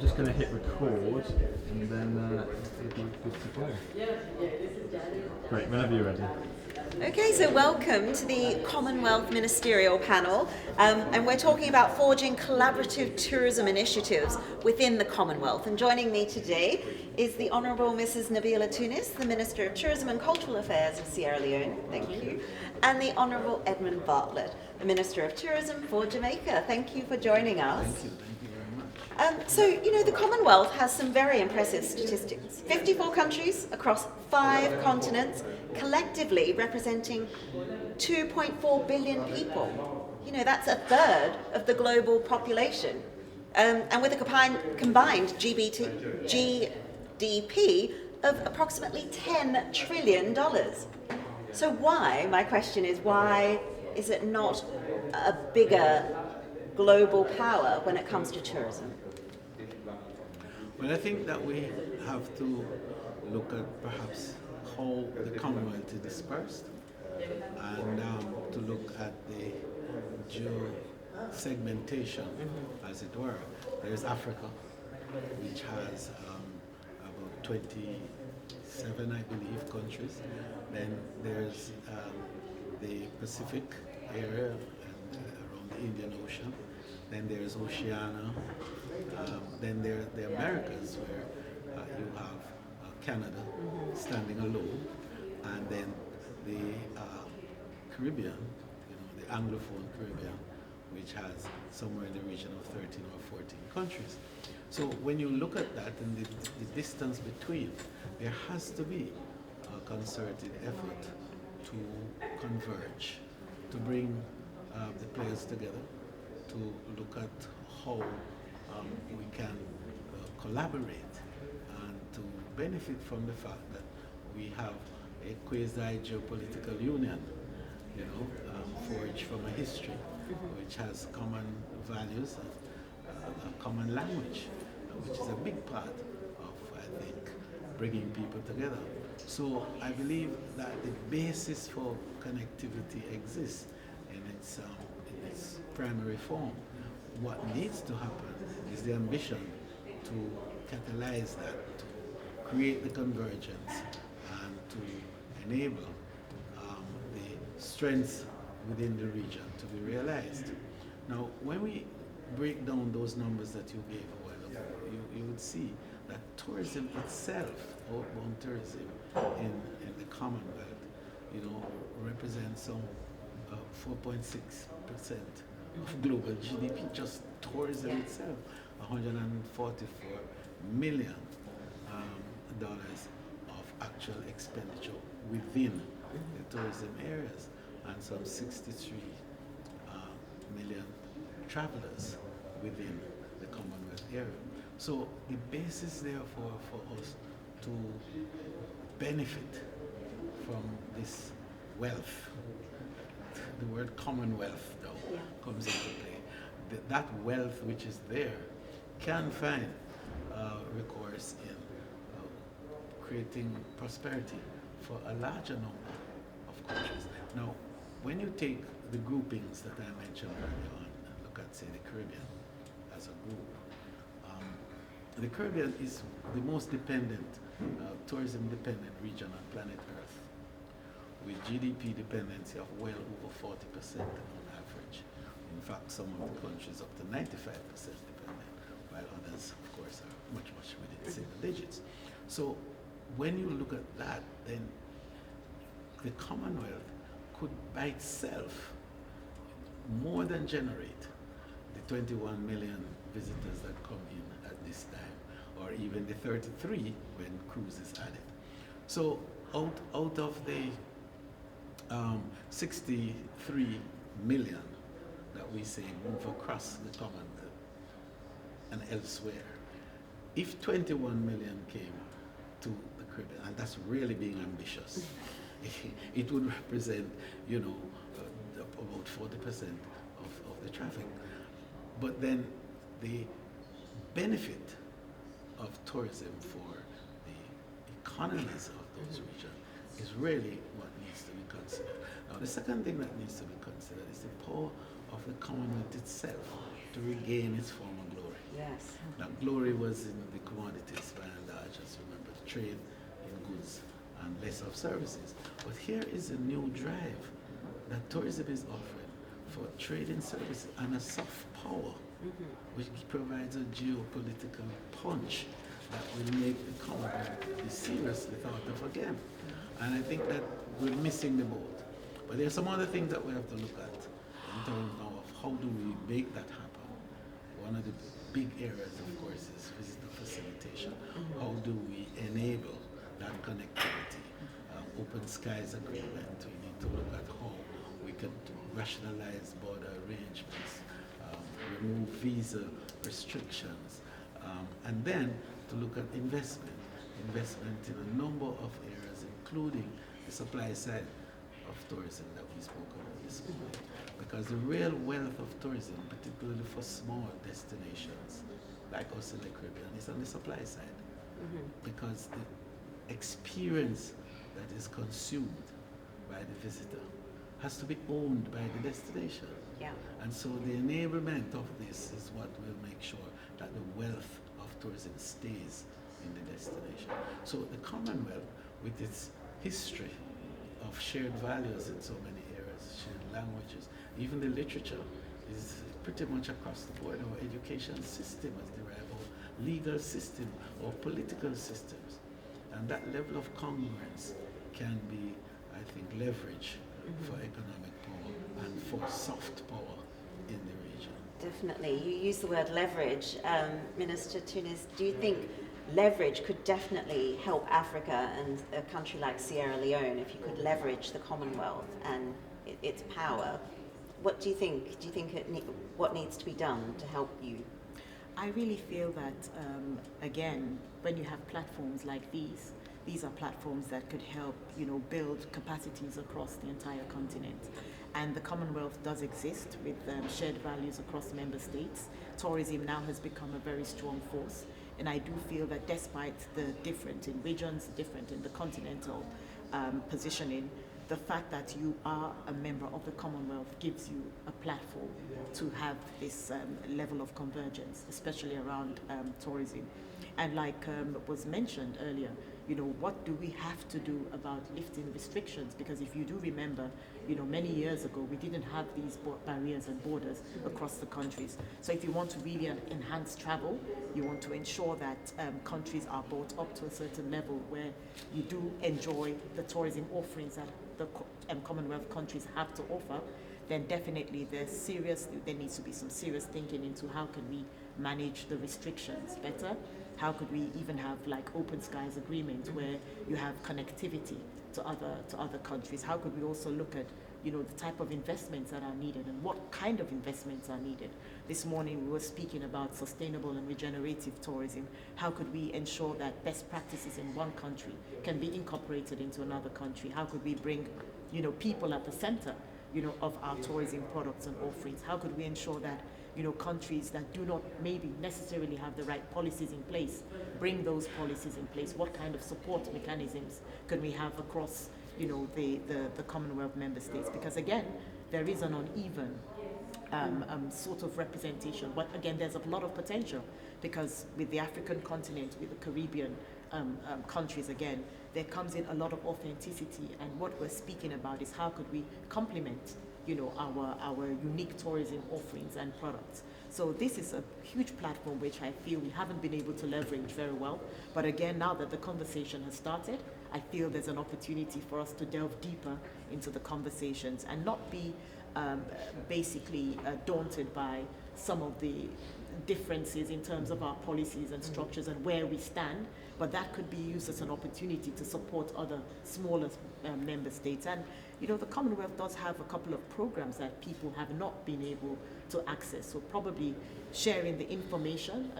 just going to hit record and then it'll be good to go. Great, whenever you're ready. Okay, so welcome to the Commonwealth Ministerial Panel, and we're talking about forging collaborative tourism initiatives within the Commonwealth. And joining me today is the Honourable Mrs. Nabeela Tunis, the Minister of Tourism and Cultural Affairs of Sierra Leone, thank you, and the Honourable Edmund Bartlett, the Minister of Tourism for Jamaica. Thank you for joining us. Thank you very much. So, the Commonwealth has some very impressive statistics. 54 countries across 5 continents, collectively representing 2.4 billion people. That's a third of the global population. And with a combined GDP of approximately $10 trillion. So my question is, why is it not a bigger global power when it comes to tourism? Well, I think that we have to look at perhaps how the Commonwealth is dispersed and to look at the geo-segmentation, as it were. There's Africa, which has about 27, I believe, countries. Then there's the Pacific area and around the Indian Ocean. Then there's Oceania. Then there are the Americas, where you have Canada standing alone, and then the Caribbean, the Anglophone Caribbean, which has somewhere in the region of 13 or 14 countries. So when you look at that and the distance between, there has to be a concerted effort to converge, to bring the players together, to look at how we can collaborate and to benefit from the fact that we have a quasi-geopolitical union, forged from a history which has common values and a common language, which is a big part of, I think, bringing people together. So I believe that the basis for connectivity exists in its primary form. What needs to happen is the ambition to catalyze that, to create the convergence, and to enable the strengths within the region to be realized. Now, when we break down those numbers that you gave a while ago, you would see that tourism itself, outbound tourism in the Commonwealth, represents some 4.6% of global GDP, just tourism itself, $144 million of actual expenditure within the tourism areas, and some 63 million travelers within the Commonwealth area. So the basis therefore for us to benefit from this wealth, the word commonwealth though comes into play. That wealth which is there can find recourse in creating prosperity for a larger number of countries. Now, when you take the groupings that I mentioned earlier on and look at, say, the Caribbean as a group, the Caribbean is the most dependent, tourism-dependent region on planet Earth, with GDP dependency of well over 40% on average. In fact, some of the countries up to 95% dependent, while others, of course, are much within single digits. So when you look at that, then the Commonwealth could by itself more than generate the 21 million visitors that come in at this time, or even the 33 when cruise is added. So out of the 63 million that we say move across the Commonwealth and elsewhere, if 21 million came to the Caribbean, and that's really being ambitious, it would represent, about 40% of the traffic. But then the benefit of tourism for the economies of those regions is really what needs to be considered. Now, the second thing that needs to be considered is the power of the Commonwealth itself to regain its former glory. Yes. Now, glory was in the commodities, by and large, just remember, trade in goods and less of services. But here is a new drive that tourism is offering for trade in services and a soft power, which provides a geopolitical punch that will make the Commonwealth be seriously thought of again. And I think that we're missing the boat. But there are some other things that we have to look at in terms now of how do we make that happen. One of the big areas, of course, is visitor facilitation. How do we enable that connectivity? Open skies agreement. We need to look at how we can rationalize border arrangements, remove visa restrictions, and then to look at investment in a number of areas, including the supply side of tourism that we spoke about this morning. Because the real wealth of tourism, particularly for small destinations like us in the Caribbean, is on the supply side. Because the experience that is consumed by the visitor has to be owned by the destination. Yeah. And so the enablement of this is what will make sure that the wealth of tourism stays in the destination. So the Commonwealth, with its history of shared values in so many areas, shared languages, even the literature is pretty much across the board. Our education system is derived, our legal system, our political systems. And that level of congruence can be, I think, leverage for economic power and for soft power in the region. Definitely. You use the word leverage. Minister Tunis, do you think leverage could definitely help Africa and a country like Sierra Leone if you could leverage the Commonwealth and its power? What do you think? Do you think what needs to be done to help you? I really feel that, again, when you have platforms like these are platforms that could help, build capacities across the entire continent. And the Commonwealth does exist with shared values across member states. Tourism now has become a very strong force. And I do feel that despite the different in regions, different in the continental positioning, the fact that you are a member of the Commonwealth gives you a platform to have this level of convergence, especially around tourism. And like was mentioned earlier, what do we have to do about lifting restrictions? Because if you do remember, many years ago, we didn't have these barriers and borders across the countries. So if you want to really enhance travel, you want to ensure that countries are brought up to a certain level where you do enjoy the tourism offerings that the Commonwealth countries have to offer, then definitely there needs to be some serious thinking into how can we manage the restrictions better. How could we even have like open skies agreement where you have connectivity to other countries? How could we also look at the type of investments that are needed and what kind of investments are needed? This morning we were speaking about sustainable and regenerative tourism. How could we ensure that best practices in one country can be incorporated into another country? How could we bring people at the center of our tourism products and offerings? How could we ensure that countries that do not maybe necessarily have the right policies in place, bring those policies in place? What kind of support mechanisms can we have across, the Commonwealth member states? Because again, there is an uneven sort of representation. But again, there's a lot of potential because with the African continent, with the Caribbean countries, again, there comes in a lot of authenticity. And what we're speaking about is how could we complement our unique tourism offerings and products. So this is a huge platform which I feel we haven't been able to leverage very well. But again, now that the conversation has started, I feel there's an opportunity for us to delve deeper into the conversations and not be basically daunted by some of the differences in terms of our policies and structures and where we stand, but that could be used as an opportunity to support other smaller member states. And the Commonwealth does have a couple of programs that people have not been able to access, so probably sharing the information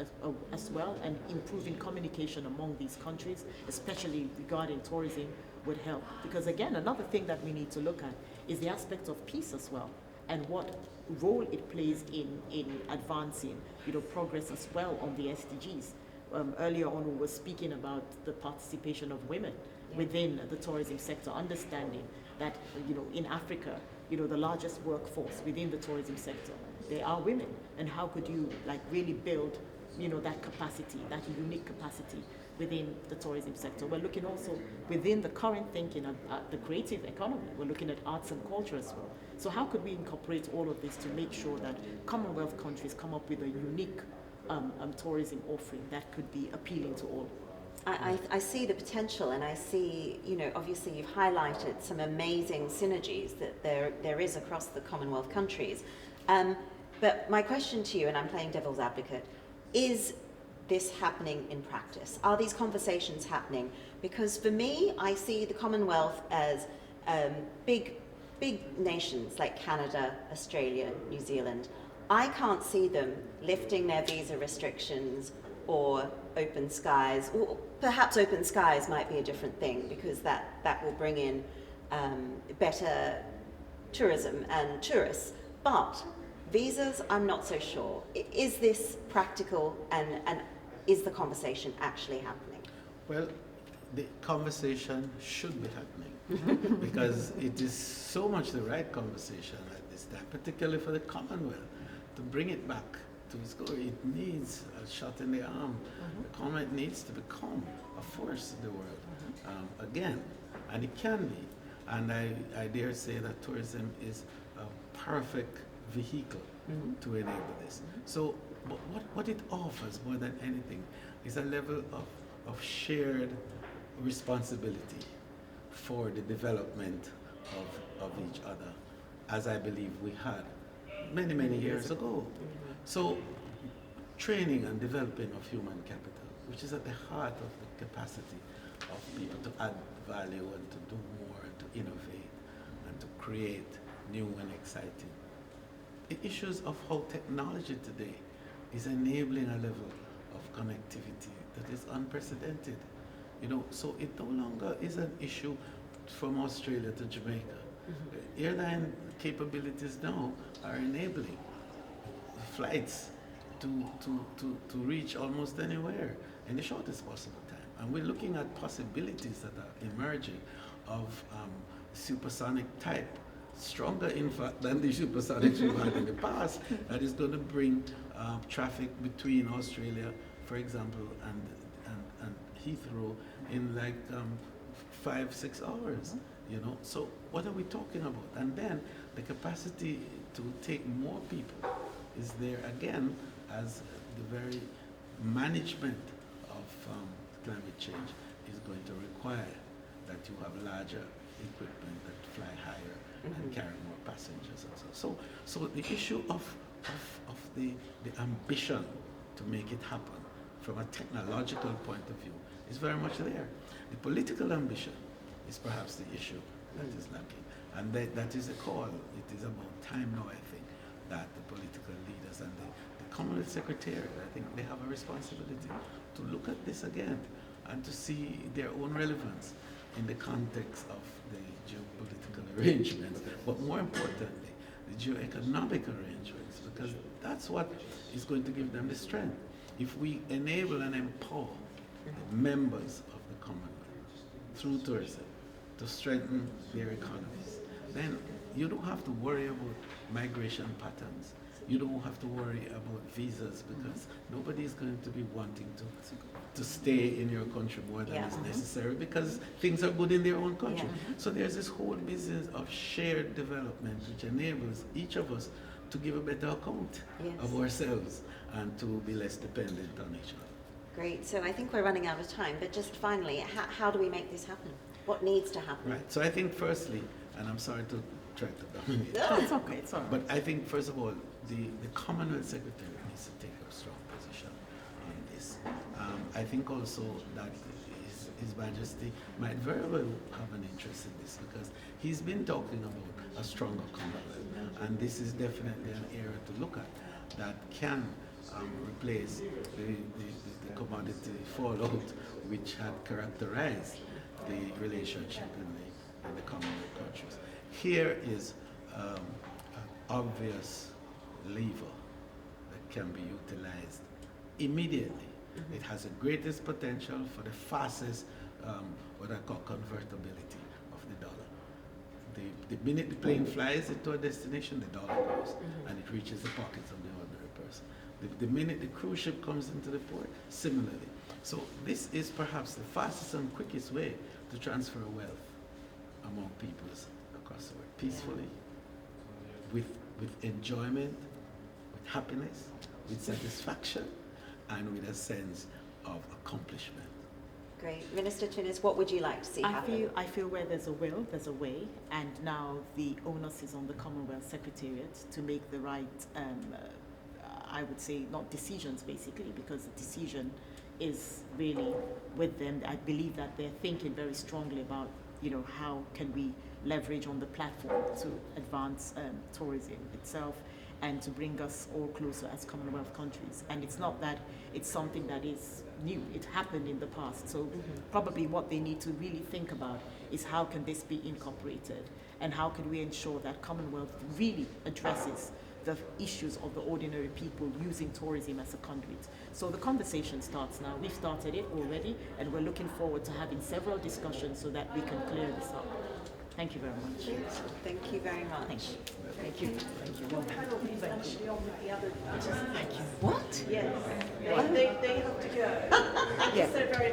as well and improving communication among these countries, especially regarding tourism, would help. Because again, another thing that we need to look at is the aspect of peace as well and what role it plays in advancing progress as well on the SDGs. Earlier on we were speaking about the participation of women within the tourism sector, understanding that in Africa, the largest workforce within the tourism sector, they are women. And how could you really build that capacity, that unique capacity within the tourism sector. We're looking also within the current thinking of the creative economy. We're looking at arts and culture as well. So how could we incorporate all of this to make sure that Commonwealth countries come up with a unique tourism offering that could be appealing to all? I see the potential, and I see, obviously you've highlighted some amazing synergies that there is across the Commonwealth countries. But my question to you, and I'm playing devil's advocate, is this happening in practice? Are these conversations happening? Because for me, I see the Commonwealth as big nations like Canada, Australia, New Zealand. I can't see them lifting their visa restrictions or open skies, or perhaps open skies might be a different thing, because that will bring in better tourism and tourists. But visas, I'm not so sure. Is this practical, and is the conversation actually happening? Well, the conversation should be happening because it is so much the right conversation at this time, particularly for the Commonwealth, to bring it back to its glory. It needs a shot in the arm. The Commonwealth needs to become a force in the world again, and it can be. And I dare say that tourism is a perfect vehicle to enable this. So what it offers more than anything is a level of shared responsibility for the development of each other, as I believe we had many years ago. So training and developing of human capital, which is at the heart of the capacity of people to add value and to do more and to innovate and to create new and exciting. The issues of how technology today is enabling a level of connectivity that is unprecedented. So it no longer is an issue from Australia to Jamaica. Airline capabilities now are enabling flights to reach almost anywhere in the shortest possible time. And we're looking at possibilities that are emerging of supersonic type, stronger in fact than the supersonics we've had in the past, that is going to bring traffic between Australia, for example, and Heathrow in like 5-6 hours. So what are we talking about? And then the capacity to take more people is there again, as the very management of climate change is going to require that you have larger equipment that fly higher and carry more passengers and so the issue of the ambition to make it happen from a technological point of view is very much there. The political ambition is perhaps the issue that is lacking, and that is a call. It is about time now, I think, that the political leaders and the Commonwealth Secretariat, I think they have a responsibility to look at this again and to see their own relevance in the context of the geopolitical arrangements, but more importantly, the geoeconomic arrangements, because that's what is going to give them the strength. If we enable and empower the members of the Commonwealth through tourism to strengthen their economies, then you don't have to worry about migration patterns. You don't have to worry about visas, because nobody is going to be wanting to stay in your country more than is necessary, because things are good in their own country. So there's this whole business of shared development which enables each of us to give a better account of ourselves and to be less dependent on each other. Great. So I think we're running out of time, but just finally, how do we make this happen? What needs to happen? Right. So I think firstly, and I'm sorry to try to dominate. No, it's okay. It's all right. But I think first of all, the Commonwealth Secretary needs to take a strong position on this. I think also that His Majesty might very well have an interest in this, because he's been talking about a stronger Commonwealth, and this is definitely an area to look at that can replace the commodity fallout which had characterized the relationship in the Commonwealth countries. Here is an obvious lever that can be utilized immediately. It has the greatest potential for the fastest, what I call convertibility of the dollar. The minute the plane flies into a destination, the dollar goes, and it reaches the pockets of the ordinary person. The minute the cruise ship comes into the port, similarly. So this is perhaps the fastest and quickest way to transfer wealth among peoples across the world, peacefully, with enjoyment, with happiness, with satisfaction, and with a sense of accomplishment. Great. Minister Tunis, what would you like to see happen? I feel where there's a will, there's a way, and now the onus is on the Commonwealth Secretariat to make the right, I would say, not decisions basically, because the decision is really with them. I believe that they're thinking very strongly about, how can we leverage on the platform to advance tourism itself and to bring us all closer as Commonwealth countries. And it's not that it's something that is new, it happened in the past. So probably what they need to really think about is how can this be incorporated and how can we ensure that Commonwealth really addresses the issues of the ordinary people using tourism as a conduit. So the conversation starts now. We've started it already and we're looking forward to having several discussions so that we can clear this up. Thank you very much. Thank you very much. Thank you. Thank you. What? Yes. They have to go. Thank you so very